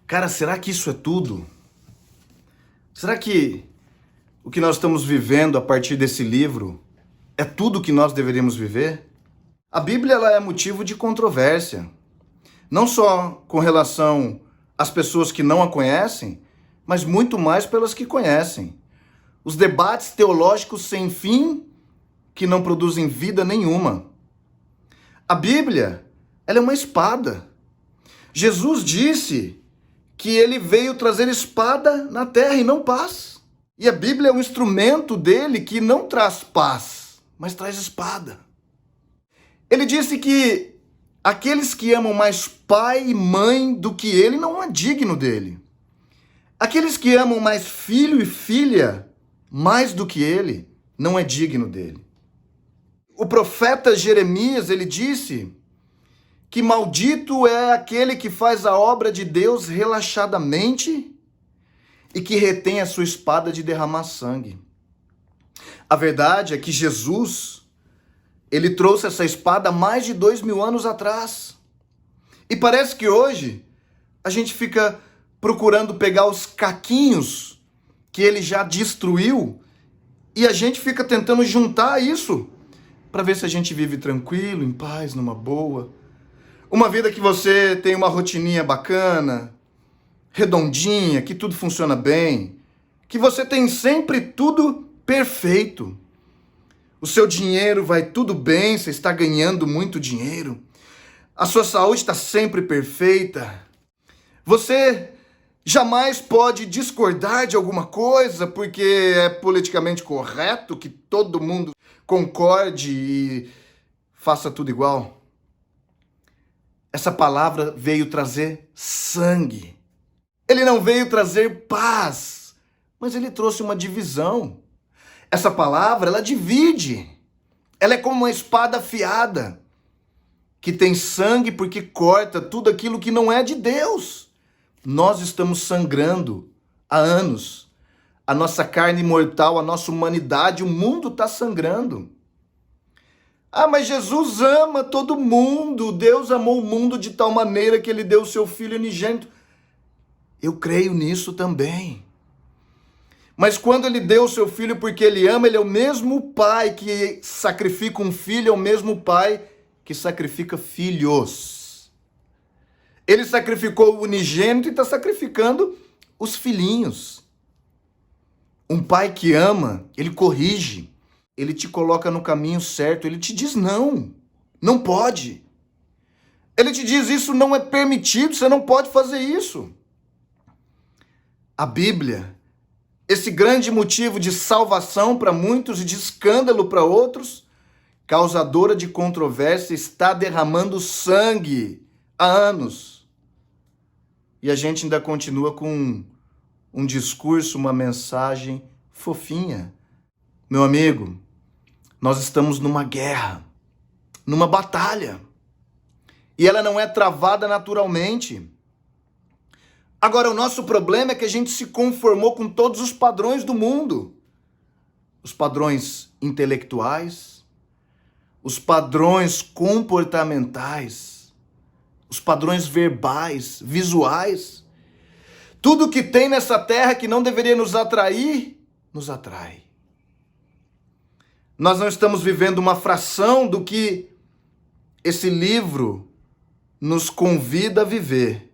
Cara, será que isso é tudo? Será que o que nós estamos vivendo a partir desse livro é tudo o que nós deveríamos viver? A Bíblia ela é motivo de controvérsia, não só com relação às pessoas que não a conhecem, mas muito mais pelas que conhecem. Os debates teológicos sem fim que não produzem vida nenhuma. A Bíblia, ela é uma espada. Jesus disse que ele veio trazer espada na terra e não paz. E a Bíblia é um instrumento dele que não traz paz, mas traz espada. Ele disse que aqueles que amam mais pai e mãe do que ele não é digno dele. Aqueles que amam mais filho e filha mais do que ele não é digno dele. O profeta Jeremias, ele disse que maldito é aquele que faz a obra de Deus relaxadamente e que retém a sua espada de derramar sangue. A verdade é que Jesus, ele trouxe essa espada há mais de 2000 anos atrás. E parece que hoje a gente fica procurando pegar os caquinhos que ele já destruiu e a gente fica tentando juntar isso para ver se a gente vive tranquilo, em paz, numa boa. Uma vida que você tem uma rotininha bacana, redondinha, que tudo funciona bem, que você tem sempre tudo perfeito. O seu dinheiro vai tudo bem, você está ganhando muito dinheiro. A sua saúde está sempre perfeita. Você jamais pode discordar de alguma coisa porque é politicamente correto que todo mundo concorde e faça tudo igual. Essa palavra veio trazer sangue. Ele não veio trazer paz, mas ele trouxe uma divisão. Essa palavra, ela divide. Ela é como uma espada afiada, que tem sangue porque corta tudo aquilo que não é de Deus. Nós estamos sangrando há anos. A nossa carne mortal, a nossa humanidade, o mundo está sangrando. Ah, mas Jesus ama todo mundo. Deus amou o mundo de tal maneira que ele deu o seu Filho unigênito. Eu creio nisso também. Mas quando ele deu o seu Filho porque ele ama, ele é o mesmo Pai que sacrifica um filho, é o mesmo Pai que sacrifica filhos. Ele sacrificou o unigênito e está sacrificando os filhinhos. Um pai que ama, ele corrige. Ele te coloca no caminho certo, ele te diz não, não pode. Ele te diz isso não é permitido, você não pode fazer isso. A Bíblia, esse grande motivo de salvação para muitos e de escândalo para outros, causadora de controvérsia, está derramando sangue há anos. E a gente ainda continua com um discurso, uma mensagem fofinha. Meu amigo, nós estamos numa guerra, numa batalha. E ela não é travada naturalmente. Agora, o nosso problema é que a gente se conformou com todos os padrões do mundo. Os padrões intelectuais, os padrões comportamentais, os padrões verbais, visuais. Tudo que tem nessa terra que não deveria nos atrair, nos atrai. Nós não estamos vivendo uma fração do que esse livro nos convida a viver.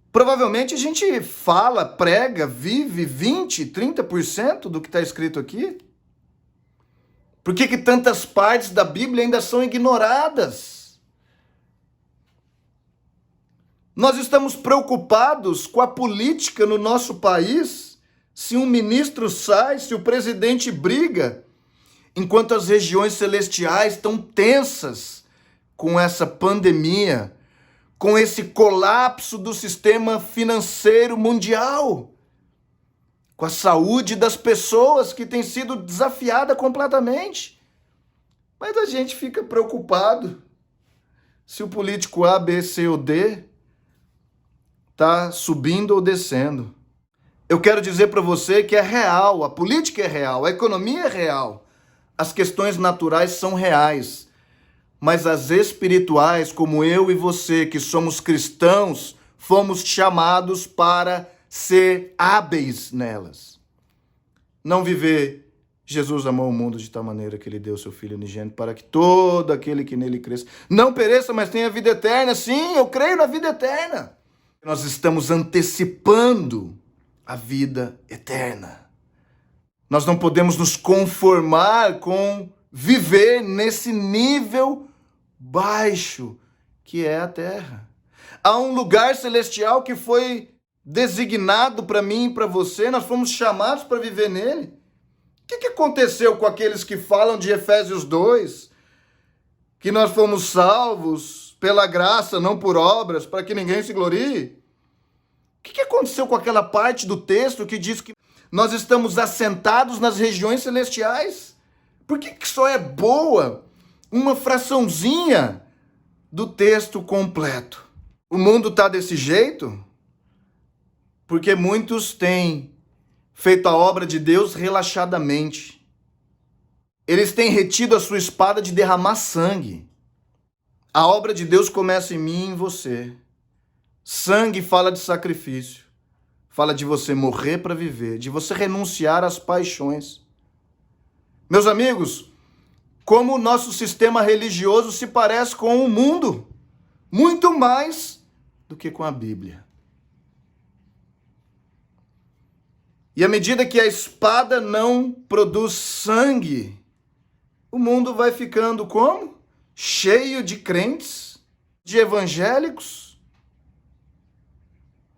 Provavelmente a gente fala, prega, vive 20%, 30% do que está escrito aqui. Por que tantas partes da Bíblia ainda são ignoradas? Nós estamos preocupados com a política no nosso país. Se um ministro sai, se o presidente briga, enquanto as regiões celestiais estão tensas com essa pandemia, com esse colapso do sistema financeiro mundial, com a saúde das pessoas que tem sido desafiada completamente. Mas a gente fica preocupado se o político A, B, C ou D está subindo ou descendo. Eu quero dizer para você que é real, a política é real, a economia é real, as questões naturais são reais, mas as espirituais, como eu e você, que somos cristãos, fomos chamados para ser hábeis nelas. Não viver. Jesus amou o mundo de tal maneira que ele deu seu Filho unigênito para que todo aquele que nele cresça não pereça, mas tenha vida eterna. Sim, eu creio na vida eterna. Nós estamos antecipando a vida eterna. Nós não podemos nos conformar com viver nesse nível baixo que é a terra. Há um lugar celestial que foi designado para mim e para você. Nós fomos chamados para viver nele. O que aconteceu com aqueles que falam de Efésios 2? Que nós fomos salvos pela graça, não por obras, para que ninguém se glorie? O que aconteceu com aquela parte do texto que diz que nós estamos assentados nas regiões celestiais? Por que só é boa uma fraçãozinha do texto completo? O mundo está desse jeito porque muitos têm feito a obra de Deus relaxadamente. Eles têm retido a sua espada de derramar sangue. A obra de Deus começa em mim e em você. Sangue fala de sacrifício. Fala de você morrer para viver, de você renunciar às paixões. Meus amigos, como o nosso sistema religioso se parece com o mundo, muito mais do que com a Bíblia. E à medida que a espada não produz sangue, o mundo vai ficando como? Cheio de crentes, de evangélicos,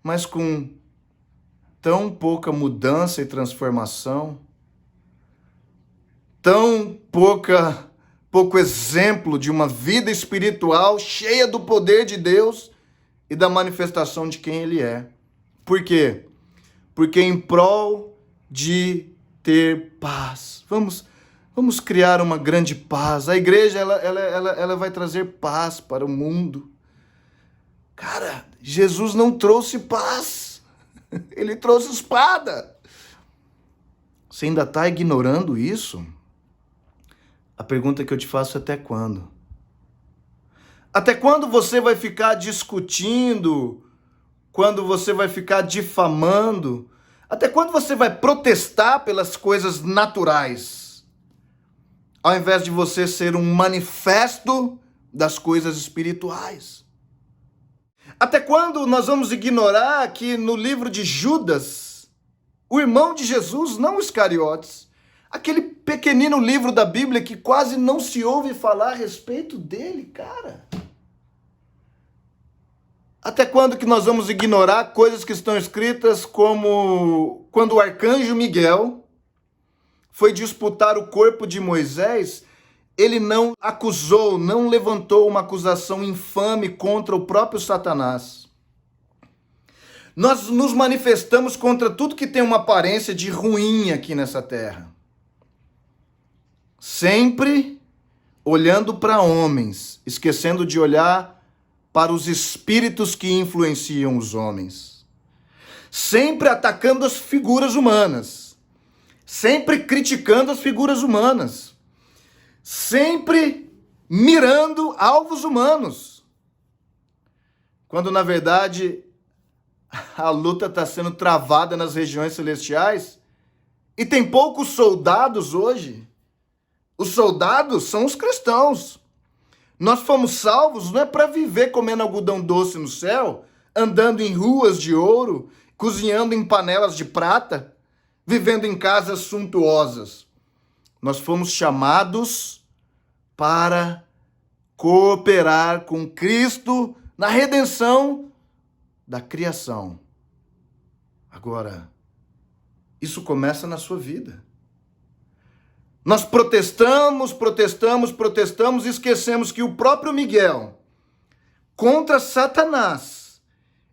mas com tão pouca mudança e transformação, tão pouco exemplo de uma vida espiritual cheia do poder de Deus e da manifestação de quem Ele é. Por quê? Porque em prol de ter paz, vamos criar uma grande paz. A igreja ela vai trazer paz para o mundo. Cara, Jesus não trouxe paz, ele trouxe espada. Você ainda está ignorando isso? A pergunta que eu te faço é até quando? Até quando você vai ficar discutindo? Quando você vai ficar difamando? Até quando você vai protestar pelas coisas naturais? Ao invés de você ser um manifesto das coisas espirituais. Até quando nós vamos ignorar que no livro de Judas, o irmão de Jesus, não Iscariotes, aquele pequenino livro da Bíblia que quase não se ouve falar a respeito dele, cara. Até quando que nós vamos ignorar coisas que estão escritas como quando o arcanjo Miguel foi disputar o corpo de Moisés, ele não acusou, não levantou uma acusação infame contra o próprio Satanás. Nós nos manifestamos contra tudo que tem uma aparência de ruim aqui nessa terra. Sempre olhando para homens, esquecendo de olhar para os espíritos que influenciam os homens. Sempre atacando as figuras humanas. Sempre criticando as figuras humanas. Sempre mirando alvos humanos. Quando, na verdade, a luta está sendo travada nas regiões celestiais e tem poucos soldados hoje. Os soldados são os cristãos. Nós fomos salvos não é para viver comendo algodão doce no céu, andando em ruas de ouro, cozinhando em panelas de prata, vivendo em casas suntuosas. Nós fomos chamados para cooperar com Cristo na redenção da criação. Agora, isso começa na sua vida. Nós protestamos e esquecemos que o próprio Miguel, contra Satanás,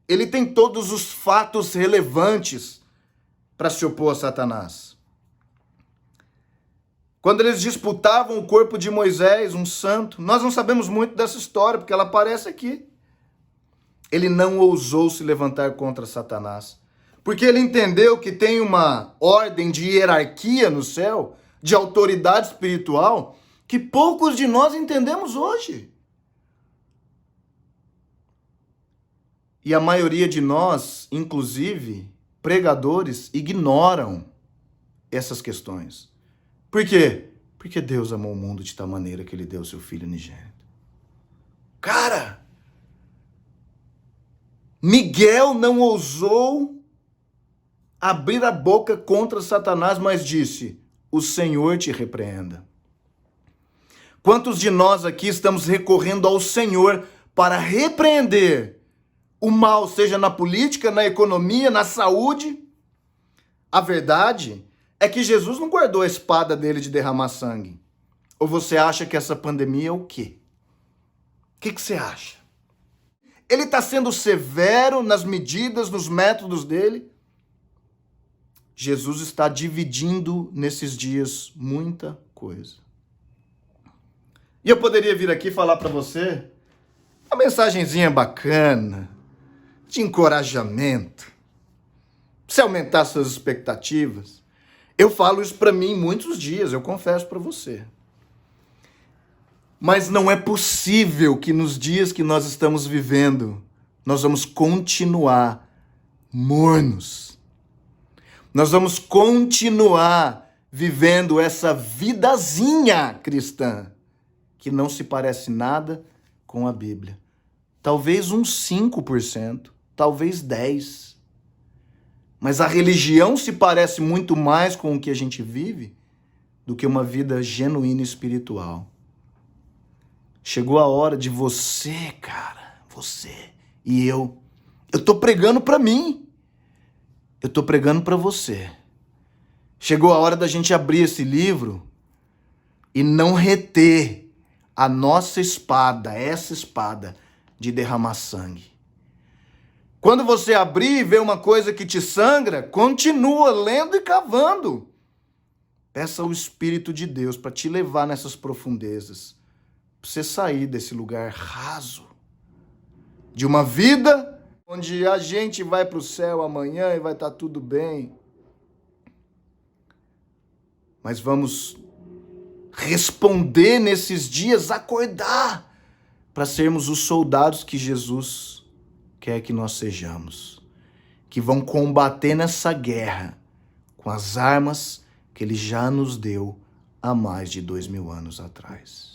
ele tem todos os fatos relevantes para se opor a Satanás. Quando eles disputavam o corpo de Moisés, um santo, nós não sabemos muito dessa história, porque ela aparece aqui. Ele não ousou se levantar contra Satanás, porque ele entendeu que tem uma ordem de hierarquia no céu, de autoridade espiritual, que poucos de nós entendemos hoje. E a maioria de nós, inclusive pregadores, ignoram essas questões. Por quê? Porque Deus amou o mundo de tal maneira que ele deu o seu Filho unigênito. Cara, Miguel não ousou abrir a boca contra Satanás, mas disse: o Senhor te repreenda. Quantos de nós aqui estamos recorrendo ao Senhor para repreender o mal, seja na política, na economia, na saúde? A verdade é que Jesus não guardou a espada dele de derramar sangue. Ou você acha que essa pandemia é o quê? O que você acha? Ele está sendo severo nas medidas, nos métodos dele? Jesus está dividindo nesses dias muita coisa. E eu poderia vir aqui falar para você uma mensagenzinha bacana, de encorajamento, pra você aumentar suas expectativas. Eu falo isso para mim muitos dias, eu confesso para você. Mas não é possível que nos dias que nós estamos vivendo, nós vamos continuar mornos. Nós vamos continuar vivendo essa vidazinha cristã que não se parece nada com a Bíblia. Talvez uns 5%, talvez 10%. Mas a religião se parece muito mais com o que a gente vive do que uma vida genuína espiritual. Chegou a hora de você, cara, você e eu tô pregando para mim. Eu tô pregando para você. Chegou a hora da gente abrir esse livro e não reter a nossa espada, essa espada de derramar sangue. Quando você abrir e ver uma coisa que te sangra, continua lendo e cavando. Peça ao Espírito de Deus para te levar nessas profundezas, para você sair desse lugar raso, de uma vida onde a gente vai para o céu amanhã e vai estar tudo bem. Mas vamos responder nesses dias, acordar, para sermos os soldados que Jesus quer que nós sejamos, que vão combater nessa guerra com as armas que ele já nos deu há mais de 2000 anos atrás.